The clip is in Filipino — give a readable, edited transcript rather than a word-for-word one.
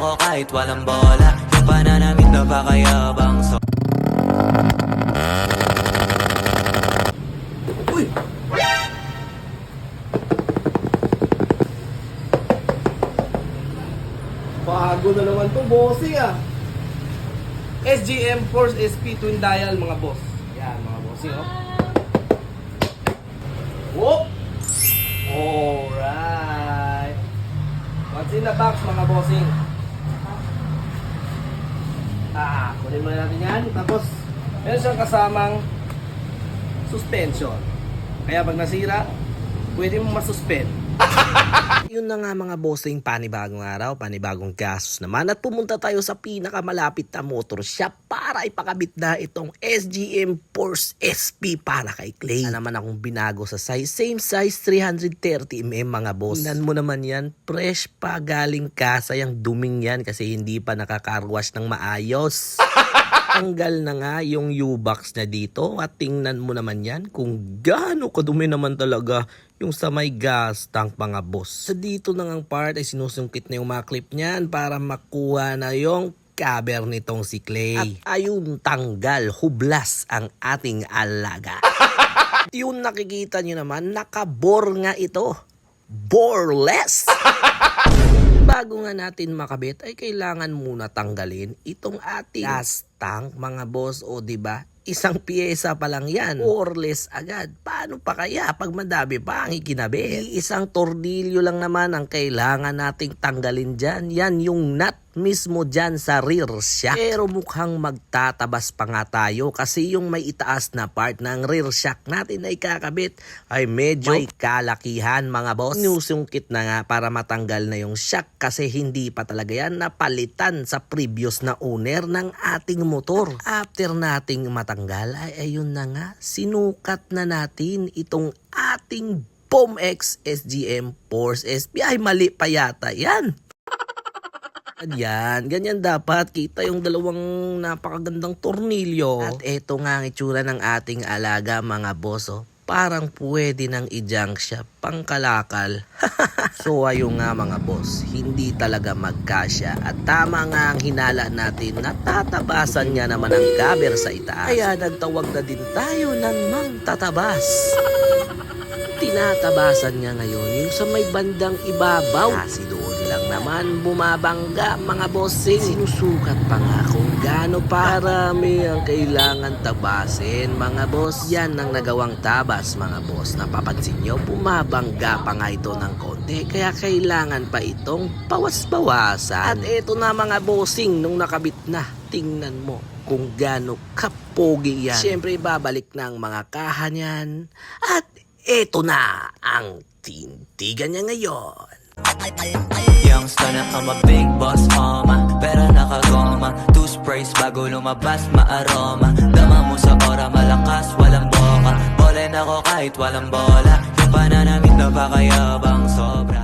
ako kahit walang bola. Yung pananamit napakayabang. Uy! Bago na naman to, bossing ah. SGM Force SP Twin Dial mga boss. Yan mga bossing oh. Whoop! Alright. What's in the box mga bossing? Kunin muna natin yan. Tapos, meron siyang kasamang suspension. Kaya pag nasira, pwede mo masuspend. Yun na nga mga bossing, panibagong araw, panibagong gastos naman at pumunta tayo sa pinakamalapit na motor shop para ipakabit na itong SGM Force SP para kay Clay. Na naman akong binago sa size, same size 330mm mga boss. Tingnan mo naman yan, fresh pa galing kasa yung duming yan kasi hindi pa nakaka-wash ng maayos. Tanggal na nga yung U-box na dito at tingnan mo naman yan kung gaano kadumi naman talaga yung sa may gas tank mga boss. Sa dito na ngang part ay sinusungkit na yung mga clip niyan para makuha na yung cover nitong si Clay. At ayun, tanggal, hublas ang ating alaga. Yung nakikita nyo naman, nakabore nga ito. Boreless! Bago nga natin makabit ay kailangan muna tanggalin itong ating gas tank mga boss, o diba? Isang piyesa pa lang yan, boreless agad. Paano pa kaya pag madami pa ang ikinabit? Isang tordilyo lang naman ang kailangan nating tanggalin dyan. Yan yung nut mismo dyan sa rear shock. Pero mukhang magtatabas pa nga tayo kasi yung may itaas na part ng rear shock natin ay kakabit ay medyo may kalakihan mga boss. Nusungkit na nga para matanggal na yung shock kasi hindi pa talaga yan napalitan sa previous na owner ng ating motor. After nating matanggal ay ayun na nga, sinukat na natin itong ating POMX SGM Force SP. Ay mali pa yata yan. Yan, ganyan dapat. Kita yung dalawang napakagandang tornilyo. At eto nga ang itsura ng ating alaga mga boss. Oh. Parang pwede nang i-junk siya pangkalakal. So ayun nga mga boss, hindi talaga magkasya. At tama nga ang hinala natin na tatabasan niya naman ang cover sa itaas. Kaya nagtawag na din tayo ng mangtatabas. Tinatabasan niya ngayon yung sa may bandang ibabaw. Kasi doon lang naman bumabangga mga bossing. Sinusukat pa nga kung gaano parami ang kailangan tabasin mga boss. Yan ang nagawang tabas mga boss. Napapansin nyo, bumabangga pa nga ito ng konti. Kaya kailangan pa itong bawas-bawasan. At eto na mga bossing, nung nakabit na, tingnan mo kung gaano kapogi yan. Siyempre babalik na ang mga kaha niyan. At eto na ang tintigan niya ngayon. Youngster na I'm a big boss, pero nakagoma. Two sprays bago lumabas, maaroma. Dama mo sa ora, malakas, walang boka. Bolen ako kahit walang bola. Yung pananamit napakayabang sobra.